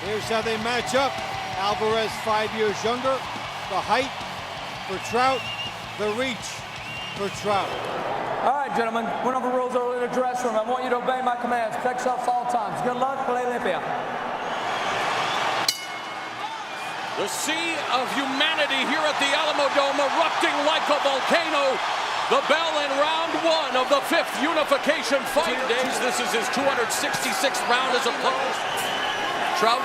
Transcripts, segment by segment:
Here's how they match up. Alvarez 5 years younger. The height for Trout. The reach for Trout. All right, gentlemen. Went over rules earlier in the dressing room. I want you to obey my commands. Protect yourself all times. Good luck. Play limpia. The sea of humanity here at the Alamodome erupting like a volcano. The bell in round one of the 5th unification fight. This is his 266th round as a pro. Trout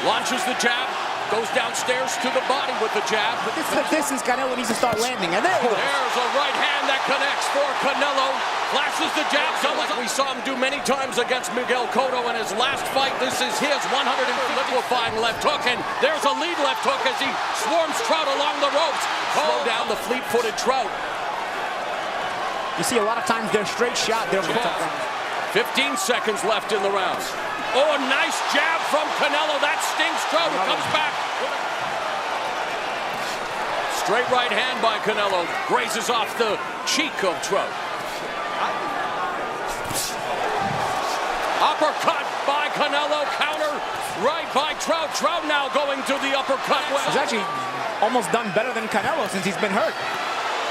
launches the jab, goes downstairs to the body with the jab. But this is the distance Canelo needs to start landing. And there he goes. There's a right hand that connects for Canelo. Flashes the jab. We saw him do many times against Miguel Cotto in his last fight. This is his 150 liquefying left hook. And there's a lead left hook as he swarms Trout along the ropes. Slow down the fleet-footed Trout. You see a lot of times they're straight shot. They're 15 seconds left in the round. Oh, nice jab from Canelo. That stings Trout, who comes back. Straight right hand by Canelo. Grazes off the cheek of Trout. Uppercut by Canelo. Counter right by Trout. Trout now going to the uppercut. He's actually almost done better than Canelo since he's been hurt.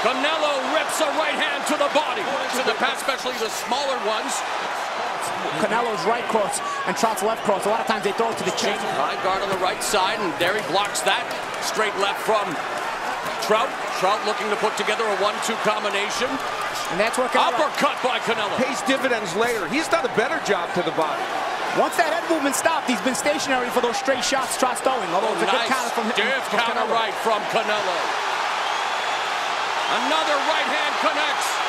Canelo rips a right hand to the body. To the pass, especially the smaller ones. Canelo's right cross and Trout's left cross. A lot of times they throw it to the chin. High guard on the right side, and there he blocks that. Straight left from Trout. Trout looking to put together a 1-2 combination. And that's where Canelo... Uppercut by Canelo. Pays dividends later. He's done a better job to the body. Once that head movement stopped, he's been stationary for those straight shots Trout's throwing. Although it's a good counter from him. Stiff counter right from Canelo. Another right hand connects.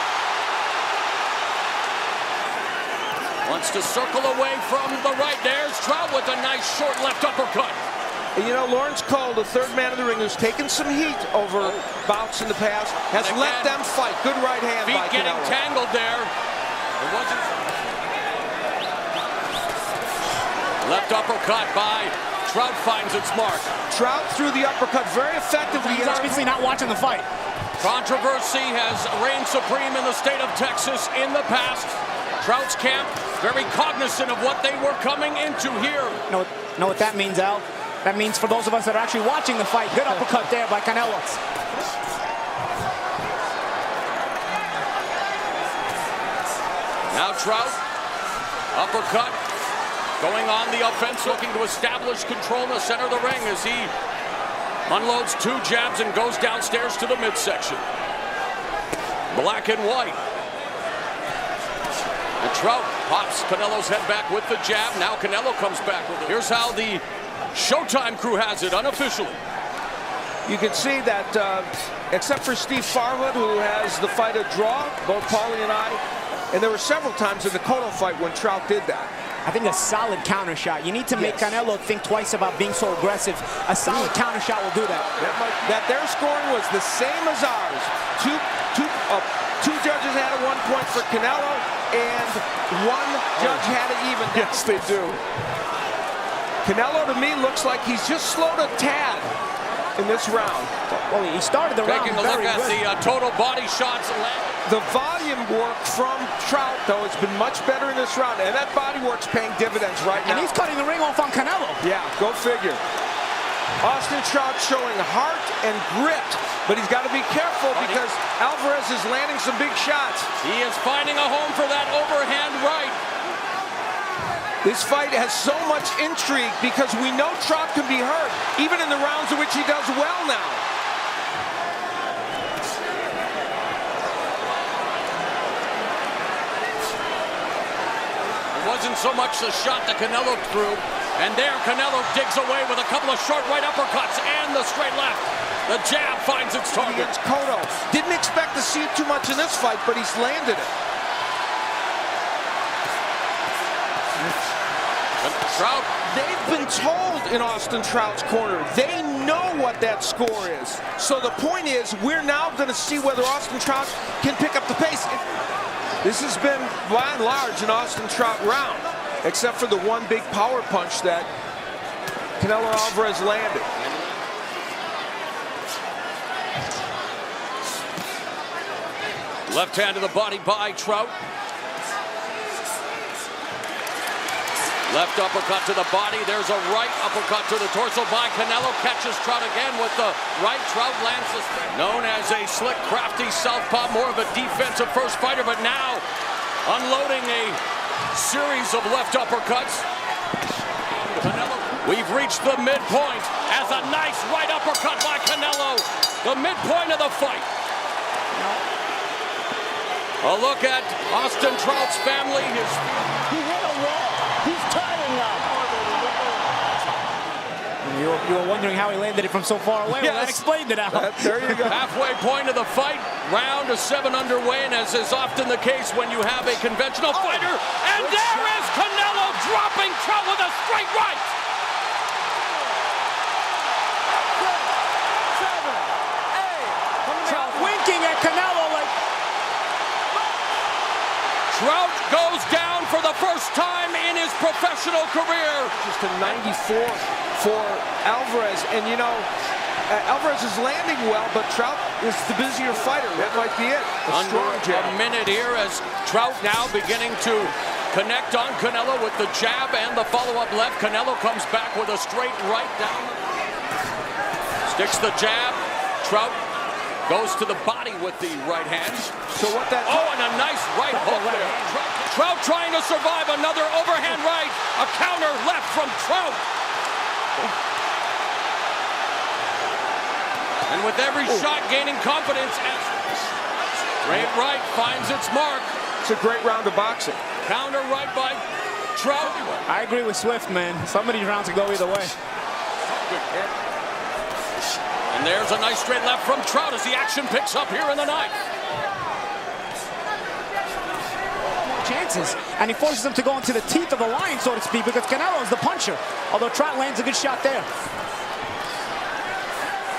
Wants to circle away from the right. There's Trout with a nice short left uppercut. And you know, Laurence Cole, the third man in the ring, who's taken some heat over bouts in the past, has let them fight. Good right hand by Canelo. Feet getting tangled there. It wasn't. Left uppercut by Trout finds its mark. Trout threw the uppercut very effectively. He's obviously not watching the fight. Controversy has reigned supreme in the state of Texas in the past. Trout's camp very cognizant of what they were coming into here. Know what that means, Al? That means for those of us that are actually watching the fight, good uppercut there by Canelo. Now Trout, uppercut, going on the offense, looking to establish control in the center of the ring as he unloads 2 jabs and goes downstairs to the midsection. Black and white. And Trout pops Canelo's head back with the jab. Now Canelo comes back with it. Here's how the Showtime crew has it unofficially. You can see that, except for Steve Farhood, who has the fight a draw, both Paulie and I, and there were several times in the Cotto fight when Trout did that. I think a solid counter shot. You need to make Canelo think twice about being so aggressive. A solid counter shot will do that. That their scoring was the same as ours. Two judges had a 1 point for Canelo, and 1 judge had it even. Yes, they do. Canelo, to me, looks like he's just slowed a tad in this round. Well, he started the round Taking a look at the total body shots. The volume work from Trout, though, has been much better in this round, and that body work's paying dividends right now. And he's cutting the ring off on Canelo. Yeah, go figure. Austin Trout showing heart and grit, but he's got to be careful because Alvarez is landing some big shots. He is finding a home for that overhand right. This fight has so much intrigue because we know Trout can be hurt, even in the rounds in which he does well now. It wasn't so much the shot that Canelo threw, and there Canelo digs away with a couple of short right uppercuts and the straight left. The jab finds its target. Against Cotto. Didn't expect to see it too much in this fight, but he's landed it. Trout. They've been told in Austin Trout's corner. They know what that score is. So the point is, we're now going to see whether Austin Trout can pick up the pace. This has been, by and large, an Austin Trout round, except for the one big power punch that Canelo Alvarez landed. Left hand to the body by Trout. Left uppercut to the body. There's a right uppercut to the torso by Canelo. Catches Trout again with the right. Trout lands the known as a slick, crafty southpaw, more of a defensive first fighter, but now unloading a series of left uppercuts. Canelo. We've reached the midpoint as a nice right uppercut by Canelo. The midpoint of the fight. A look at Austin Trout's family. He hit a wall. He's turning now. You were wondering how he landed it from so far away. Yes. Well, that explained it out. There you go. Halfway point of the fight. Round of 7 underway, and as is often the case when you have a conventional fighter, and there is Canelo dropping Trout with a straight right. Trout winking at Canelo like... Trout goes down for the first time in his professional career. Just a 94 for Alvarez, and you know, Alvarez is landing well, but Trout is the busier fighter. That might be it. A strong jab. A minute here as Trout now beginning to connect on Canelo with the jab and the follow-up left. Canelo comes back with a straight right down. Sticks the jab. Trout goes to the body with the right hand. So what that... Oh, and a nice right hook there. Trout trying to survive another overhand right. A counter left from Trout. And with every shot gaining confidence as straight right finds its mark. It's a great round of boxing. Counter right by Trout. I agree with Swift, man. Some of these rounds can go either way. And there's a nice straight left from Trout as the action picks up here in the ninth. Chances, and he forces him to go into the teeth of the lion, so to speak, because Canelo's the puncher. Although Trout lands a good shot there.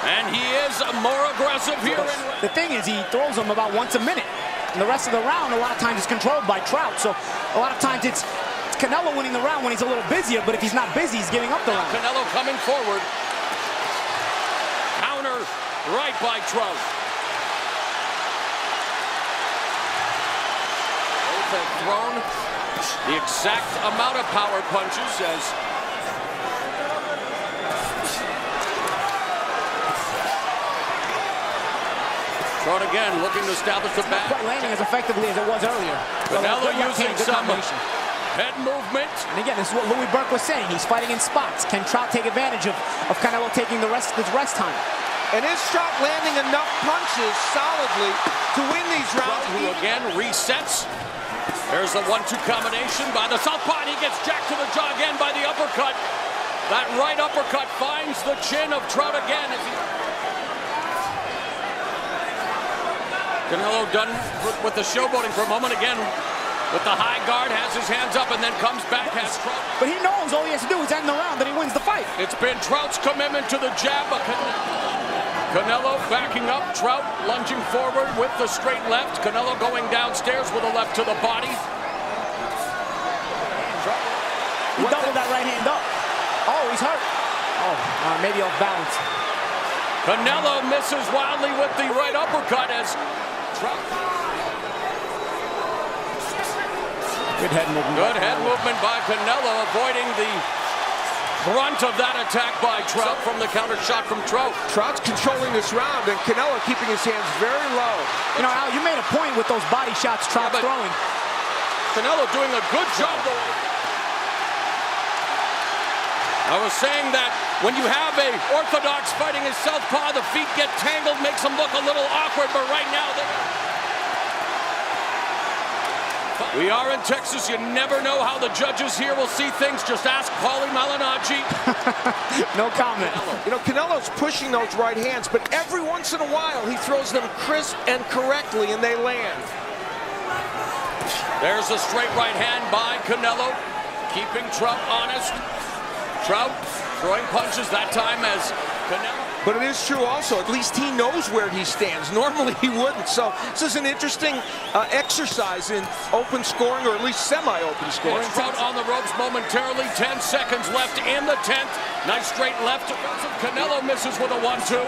And he is more aggressive here. The thing is, he throws him about once a minute. And the rest of the round, a lot of times, is controlled by Trout. So a lot of times it's Canelo winning the round when he's a little busier, but if he's not busy, he's giving up the round. Canelo coming forward. Counter right by Trout. Both have thrown the exact amount of power punches as Trout again looking to establish the back. Quite landing as effectively as it was earlier. Canelo using some head movement. And again, this is what Louis Burke was saying. He's fighting in spots. Can Trout take advantage of Canelo taking the rest of his rest time? And is Trout landing enough punches solidly to win these rounds? Who again resets. There's a 1-2 combination by the southpaw, and he gets jacked to the jaw again by the uppercut. That right uppercut finds the chin of Trout again. As Canelo done with the showboating for a moment again. With the high guard, has his hands up, and then comes back, has Trout. But he knows all he has to do is end the round, and he wins the fight. It's been Trout's commitment to the jab, but Canelo backing up. Trout lunging forward with the straight left. Canelo going downstairs with a left to the body. He doubled that right hand up. Oh, he's hurt. Oh, maybe off balance. Canelo misses wildly with the right uppercut as Trout. Good head movement. Good head movement by Canelo, avoiding the brunt of that attack by Trout from the counter shot from Trout. Trout's controlling this round, and Canelo keeping his hands very low. You know, Al, you made a point with those body shots Trout's throwing. Canelo doing a good job. I was saying that when you have a orthodox fighting his southpaw, the feet get tangled, makes him look a little awkward, but right now we are in Texas. You never know how the judges here will see things. Just ask Paulie Malignaggi. No comment. You know, Canelo's pushing those right hands, but every once in a while he throws them crisp and correctly, and they land. There's a straight right hand by Canelo, keeping Trout honest. Trout throwing punches that time as Canelo. But it is true also, at least he knows where he stands. Normally he wouldn't. So this is an interesting exercise in open scoring, or at least semi-open scoring. Trout on the ropes momentarily. 10 seconds left in the 10th. Nice straight left. Canelo misses with a 1-2.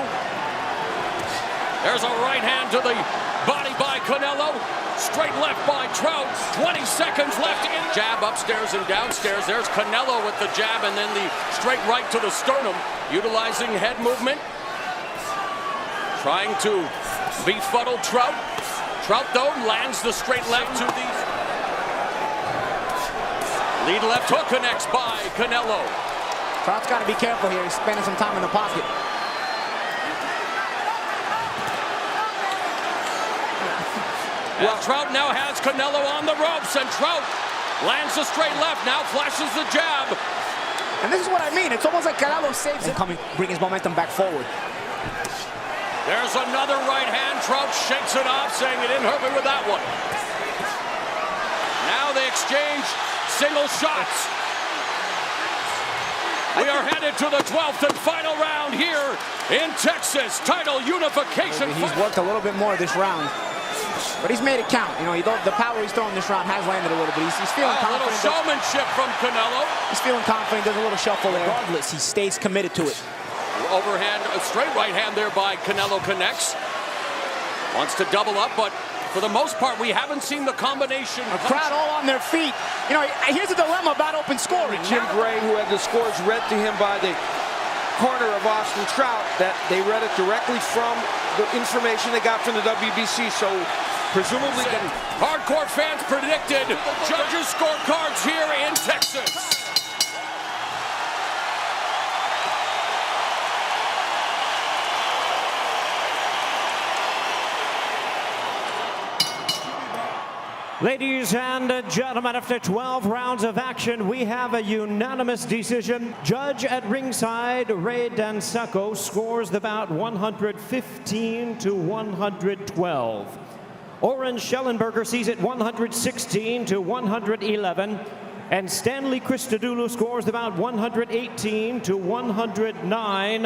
There's a right hand to the body by by Canelo. Straight left by Trout. 20 seconds left in. Jab upstairs and downstairs. There's Canelo with the jab and then the straight right to the sternum. Utilizing head movement. Trying to befuddle Trout. Trout, though, lands the straight left to the lead left hook, connects by Canelo. Trout's got to be careful here. He's spending some time in the pocket. And Trout now has Canelo on the ropes, and Trout lands the straight left, now flashes the jab. And this is what I mean. It's almost like Canelo saves it. Bring his momentum back forward. There's another right hand. Trout shakes it off, saying he didn't hurt me with that one. Now they exchange single shots. We are headed to the 12th and final round here in Texas. Title unification. He's worked a little bit more this round, but he's made it count. You know, the power he's thrown this round has landed a little bit. He's feeling confident. A little showmanship from Canelo. He's feeling confident. There's a little shuffle there. Regardless, he stays committed to it. Overhand, a straight right hand there by Canelo connects. Wants to double up, but for the most part, we haven't seen the combination. A crowd all on their feet. You know, here's the dilemma about open scoring. Jim Gray, who had the scores read to him by the corner of Austin Trout, that they read it directly from the information they got from the WBC. So presumably, hardcore fans predicted judges' scorecards here in Texas. Ladies and gentlemen, after 12 rounds of action, we have a unanimous decision. Judge at ringside, Ray Danseco, scores the bout 115 to 112. Oren Schellenberger sees it 116 to 111. And Stanley Christodoulou scores the bout 118 to 109.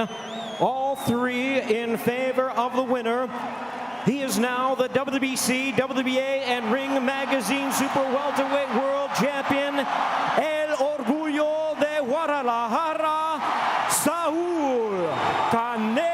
All three in favor of the winner. He is now the WBC, WBA, and Ring Magazine Super Welterweight World Champion, El Orgullo de Guadalajara, Saul Canelo.